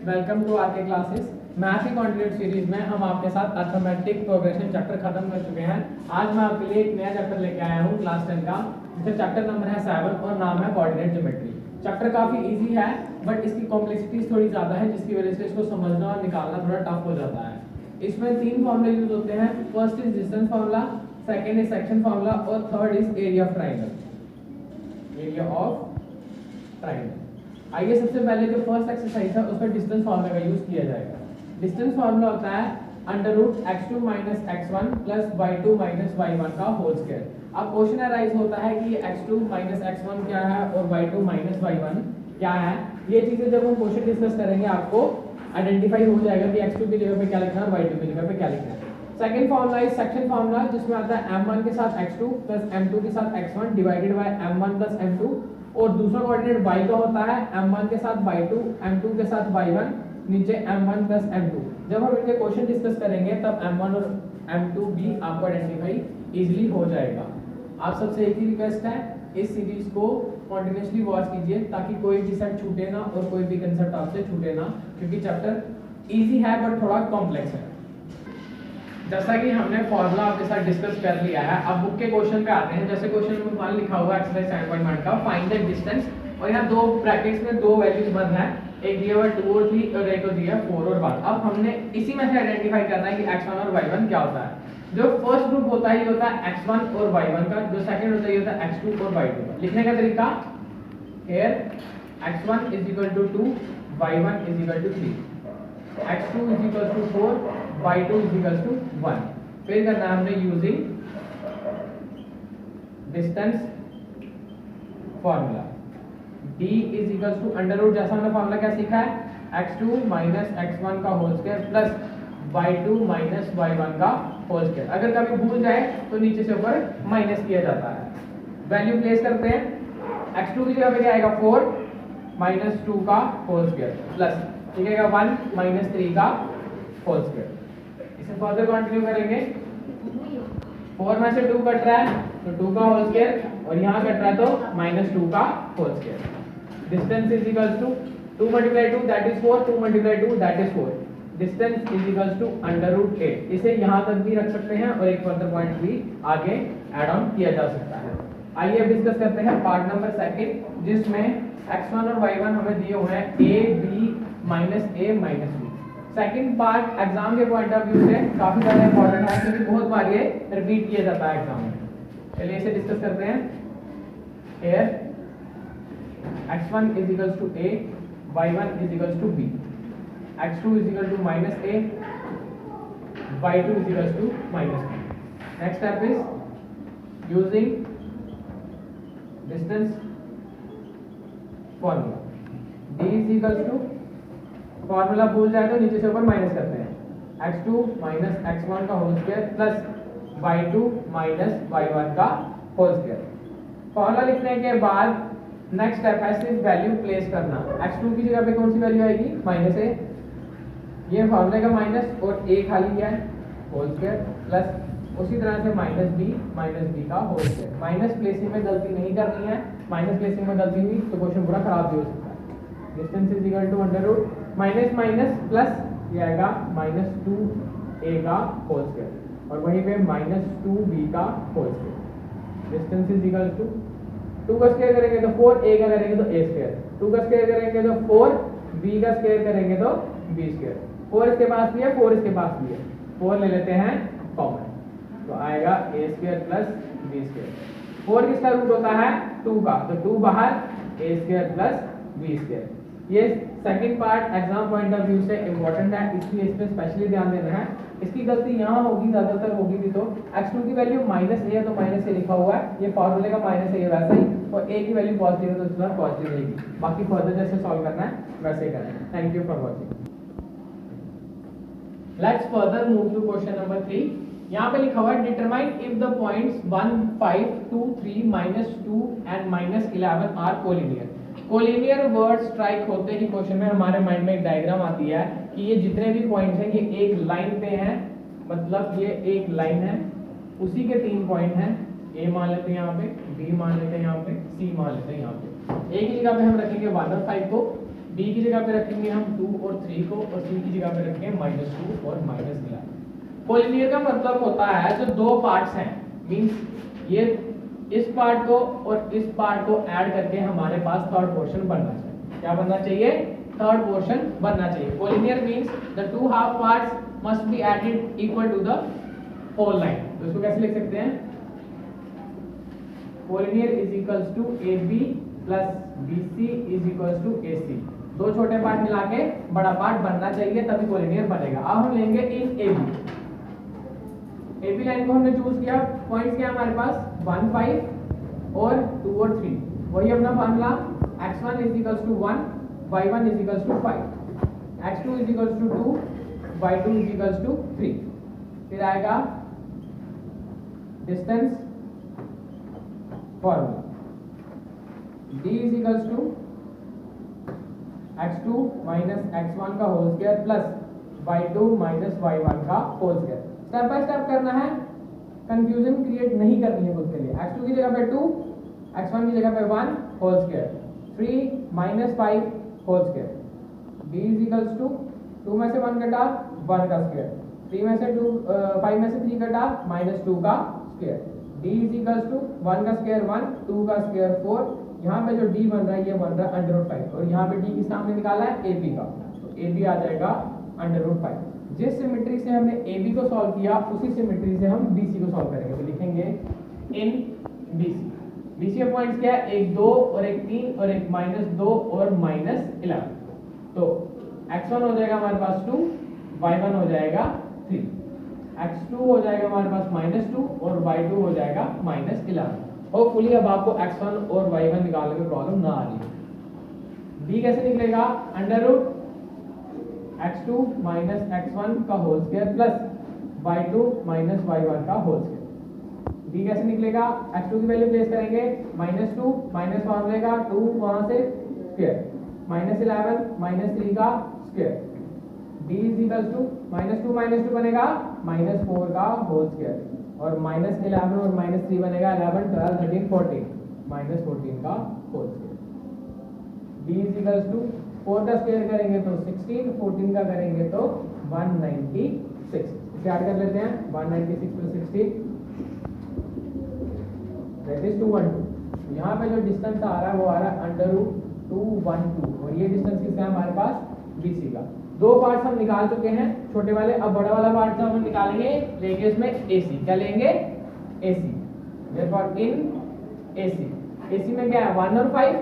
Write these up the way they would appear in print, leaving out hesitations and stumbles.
Welcome to are के classes. Math की continued series में हम आपके साथ अर्थमेटिक प्रोग्रेशन चैप्टर खत्म कर चुके हैं। आज मैं आपके लिए एक नया चैप्टर लेके आया हूँ क्लास 10 का, जिसका चैप्टर नंबर है 7 और नाम है कोऑर्डिनेट ज्योमेट्री। चैप्टर काफी इजी है बट इसकी कॉम्प्लेक्सिटी थोड़ी ज्यादा है, जिसकी वजह से इसको समझना और निकालना थोड़ा टफ हो जाता है। इसमें 3 फॉर्मूले यूज होते हैं। First is distance formula, second is section formula और third is area of triangle. Area of triangle. आइए सबसे पहले जो फर्स्ट एक्सरसाइज है उसमें डिस्टेंस फार्मूला का यूज किया जाएगा। डिस्टेंस फार्मूला होता है √x2 - x1 + y2 - y1 का होल स्क्वायर। अब क्वेश्चन अराइज होता है कि x2 - x1 क्या है और y2 - y1 क्या है। ये चीजें जब हम क्वेश्चन डिस्कस करेंगे आपको आइडेंटिफाई हो जाएगा कि x2 की जगह पे क्या लिखना है और y2 की जगह पे क्या लिखना है। Second formula is section formula, जिसमें आता है m1 के साथ x2 + m2 के साथ x1 divided by m1 + m2, और दूसरा कोऑर्डिनेट y का होता है m1 के साथ y2, m2 के साथ y1, नीचे m1 + m2। जब हम इनके क्वेश्चन डिस्कस करेंगे तब m1 और m2 भी आपको आइडेंटिफाई इजीली हो जाएगा। आप सबसे एक ही रिक्वेस्ट है, इस सीरीज को कंटिन्यूअसली वॉच कीजिए ताकि कोई भी सेट छूटे ना और कोई भी कांसेप्ट आपसे छूटे ना, क्योंकि चैप्टर इजी है बट थोड़ा कॉम्प्लेक्स है। जैसा कि हमने फॉर्मूला आपके साथ डिस्कस कर लिया है, अब बुक के क्वेश्चन पे आते हैं। जैसे क्वेश्चन नंबर 1 लिखा हुआ है एक्सरसाइज 7.1 का, फाइंड द डिस्टेंस, और यहाँ दो ब्रैकेट्स में दो वैल्यूज बन रहा है, एक दिया हुआ 2 और 3 और एक दिया 4 और 1। अब हमने इसी में से आइडेंटिफाई करना है कि x1 और y1 क्या होता है। जो फर्स्ट ग्रुप होता है ये होता है x1 और y1 का, जो सेकंड होता है ये होता है x2 और y2 का। लिखने का तरीका, here x1 = 2, y1 = 3, x2 = 4, y2 = 1। फिर करना है हमने using distance formula. d = under जैसा हमने फॉर्मूला क्या सीखा है, x2 - x1 का whole square plus y2 - y1 का होल स्क्वायर। अगर कभी भूल जाए तो नीचे से ऊपर माइनस किया जाता है। वैल्यू प्लेस करते हैं, x2 की जगह पे क्या आएगा 4 - 2 का होल स्क्वायर प्लस 1 - 3 का होल स्क्वायर। इसे फर्दर कंटिन्यू करेंगे। 4 में से 2 कट रहा है तो 2 का होल स्क्वायर, और यहाँ कट रहा है तो -2 का whole square. Distance = 2 × 2 that is 4, 2 × 2 that is 4। Distance =√8। इसे यहाँ तक भी रख सकते हैं और एक फर्दर पॉइंट भी आगे ऐड ऑन किया जा सकता है। आइए अब डिस्कस करते हैं पार्ट नंबर 2, जिसमें x1 और y1 हमें दिए हुए हैं a, b -a -b। Second part exam के पॉइंट ऑफ व्यू से काफी ज्यादा इंपॉर्टेंट है, क्योंकि बहुत बार ये रिपीट किया जाता है एग्जाम में। चलिए इसे डिस्कस करते हैं। here x1 = a, y1 = b, x2 = -a, y2 = -b। next step is using distance formula। d formula भूल जाए तो नीचे से ऊपर माइनस करते हैं, x2 - x1 का whole square plus y2 - y1 का होल स्क्वायर। फॉर्मूला लिखने के बाद नेक्स्ट स्टेप है सिर्फ वैल्यू प्लेस करना। x2 की जगह पे कौन सी वैल्यू आएगी, -a, ये फॉर्मूले का माइनस और a खाली है होल स्क्वायर प्लस उसी तरह से -b का होल स्क्वायर। माइनस प्लेसिंग में गलती नहीं करनी है, माइनस प्लेसिंग में गलती हुई तो क्वेश्चन पूरा खराब भी हो सकता है। डिस्टेंस = माइनस माइनस प्लस ये आएगा -2a का होल स्क्वायर और वहीं पे -2b का होल स्क्वायर। डिस्टेंस = 2 का स्क्वायर करेंगे तो 4, a का करेंगे तो a स्क्वायर, 2 का स्क्वायर करेंगे तो 4, b का स्क्वायर करेंगे तो b स्क्वायर। 4 इसके पास भी है, 4 इसके पास भी है, 4 ले लेते हैं कॉमन तो आएगा a square plus b square. 4 किसका रूट होता है 2 का, तो 2 बाहर, a square plus b square. ये second part exam point of view से इंपॉर्टेंट है, इसलिए इस पे स्पेशली ध्यान देना है। इसकी गलती यहाँ होगी, ज्यादातर होगी भी तो x2 की वैल्यू -a है तो -a लिखा हुआ है, ये फार्मूले का -a है वैसा ही, और a की वैल्यू पॉजिटिव है तो इसका पॉजिटिव रहेगी। बाकी फर्दर जैसे सॉल्व करना है वैसे ही करना है। Thank you for watching. Let's further move to question number 3। यहाँ पे लिखा हुआ है determine if the points 1, 5, 2, 3, -2 and -11 are collinear. Collinear word strike होते ही क्वेश्चन में हमारे माइंड में एक डायग्राम आती है कि ये जितने भी पॉइंट्स हैं ये एक लाइन पे हैं, मतलब ये एक लाइन है, उसी के 3 पॉइंट हैं, a मान लेते हैं यहाँ पे, b मान लेते हैं यहाँ पे, c मान लेते हैं यहाँ पे। a की जगह पे हम रखेंगे 1 और 5 को, बी की जगह पे रखेंगे हम 2 और 3 को, और सी की जगह पे रखेंगे -2 और -11। कोलिनियर का मतलब होता है जो दो पार्ट्स हैं, मींस ये इस पार्ट को और इस पार्ट को ऐड करके हमारे पास थर्ड पोर्शन बनना चाहिए। क्या बनना चाहिए? थर्ड पोर्शन बनना चाहिए। Collinear means the two half parts must be added equal to the whole line. तो इसको कैसे लिख सकते हैं? Collinear is equals to AB plus BC is equals to AC। दो छोटे पार्ट मिला के बड़ा पार्ट बनना चाहिए, तभी कोलिनियर बनेगा। अब हम लेंगे इन AB लाइन को हमने चूज किया, पॉइंट्स क्या हमारे पास 1 5 और 2 और 3। वही अपना formula x1 is equals to 1, y1 is equals to 5, x2 is equals to 2, y2 is equals to 3। फिर आएगा distance formula d is equals to x2 minus x1 का whole square plus y2 minus y1 का whole square. Step by step करना है, confusion create नहीं करनी है खुद के लिए। x2 की जगह पे 2, x1 की जगह पे 1 whole square, 3 minus 5 whole square. d is equals to 2 में से 1 कटा 1 का स्क्वायर, 3 में से 2 5 में से 3 कटा -2 का square. d is equals to 1 का स्क्वायर 1, 2 का स्क्वायर 4। यहाँ पे जो d बन रहा है ये बन रहा है √5, और यहाँ पे d किस नाम ने निकाला है? AB का, तो AB आ जाएगा √5। जिस सिमेट्री से हमने AB को सॉल्व किया उसी सिमेट्री से हम BC को सॉल्व करेंगे। तो लिखेंगे इन BC। BC के पॉइंट्स क्या है? एक 2 और एक 3 और एक -2 और -11। तो x1 हो जाएगा हमारे पास 2, y1 हो जाएगा 3, x2 हो जाएगा हमारे पास -2 और y2 हो जाएगा -11। होपफुली अब आपको x1 और y1 निकालने में प्रॉब्लम ना आ रही है। b कैसे निकलेगा? √x2 माइनस x1 का whole square plus y2 minus y1 का होल स्क्वायर। b कैसे निकलेगा? x2 की वैल्यू प्लेस करेंगे, -2 माइनस फॉर्मूले का 2 वहां से स्क्वायर, -11 -3 का square. d is equals to -2 बनेगा -4 का होल स्क्वायर, और -11 और -3 बनेगा 11 12 13 14 -14 का whole square. d is equals to 4 का स्क्वायर करेंगे तो 16, 14 का करेंगे तो 196। इसे ऐड कर लेते हैं, 196 प्लस 16 दैट इज 212। यहाँ पे जो डिस्टेंस आ रहा है वो आ रहा है √212, और ये डिस्टेंस किसका है हमारे पास? BC का। दो पार्ट्स हम निकाल चुके हैं छोटे वाले, अब बड़ा वाला पार्ट हम निकालेंगे, लेंगे इसमें AC। क्या लेंगे? AC। therefore इन AC में क्या है? 1 और 5,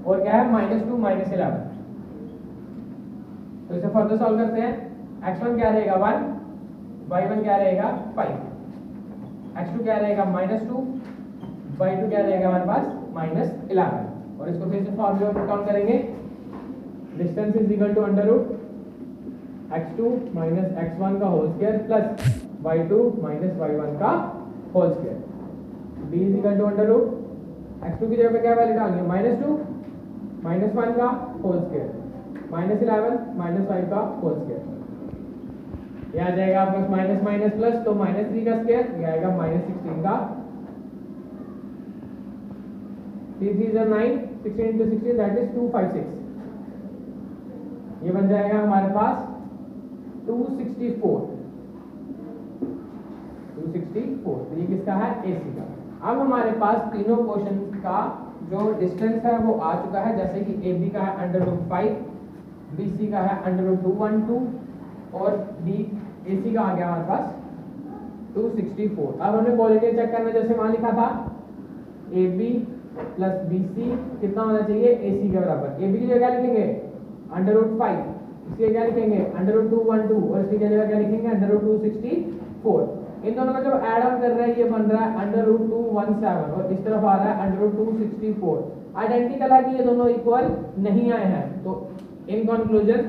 और क्या है? -2 -11। तो इसे फर्दर सॉल्व करते हैं। x1 क्या रहेगा? 1, y1 क्या रहेगा? 5, x2 क्या रहेगा? -2, y2 क्या रहेगा हमारे पास? -11। और इसको फिर से फॉर्मूले में पुट डाउन करेंगे, distance is equal to √x2 minus x1 का whole square plus y2 minus y1 का whole square. b is equal to √x2 की जगह पे क्या वैल्यू डालनी है? -2 -1 का होल स्क्वायर, -11 -5 का होल स्क्वायर। ये आ जाएगा आपके पास माइनस माइनस प्लस, तो -3 का स्क्वायर, ये आएगा -16 का। 3 3 is 9, 16 into 16 that is 256। ये बन जाएगा हमारे पास 264। तो ये किसका है? AC का। अब हमारे पास तीनों क्वेश्चन का जो डिस्टेंस है वो आ चुका है, जैसे कि AB का है √5, BC का है √212 और AC का आ गया हमारे पास 264। अब हमें कोलिनियर चेक करना, जैसे वहां लिखा था AB प्लस BC कितना होना चाहिए? AC के बराबर। AB की जगह क्या लिखेंगे? √5, इसकी क्या लिखेंगे? √212, और इसकी जगह क्या लिखेंगे? √264। इन दोनों का जब ऐड ऑन कर रहे हैं ये बन रहा है √217, और इस तरफ आ रहा है √264। आइडेंटिकल है कि ये दोनों इक्वल नहीं आए हैं, तो in conclusion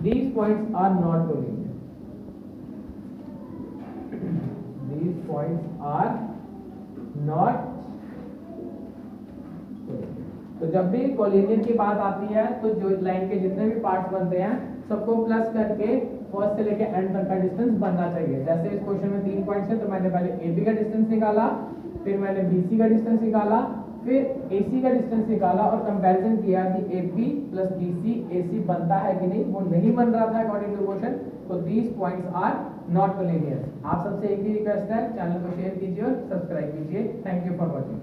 these points are not collinear. These points are not. तो जब भी कोलिनियर की बात आती है तो जो लाइन के जितने भी पार्ट्स बनते हैं सबको प्लस करके फर्स्ट से लेके एंड तक का डिस्टेंस बनना चाहिए। जैसे इस क्वेश्चन में 3 पॉइंट्स हैं, तो मैंने पहले AB का डिस्टेंस निकाला, फिर मैंने BC का डिस्टेंस निकाला, फिर AC का डिस्टेंस निकाला और कंपैरिजन किया कि AP प्लस BC AC बनता है कि नहीं, वो नहीं बन रहा था अकॉर्डिंग टू क्वेश्चन, तो these points are not collinear. आप सबसे एक ही रिक्वेस्ट है, चैनल को शेयर कीजिए और सब्सक्राइब कीजिए। Thank you for watching.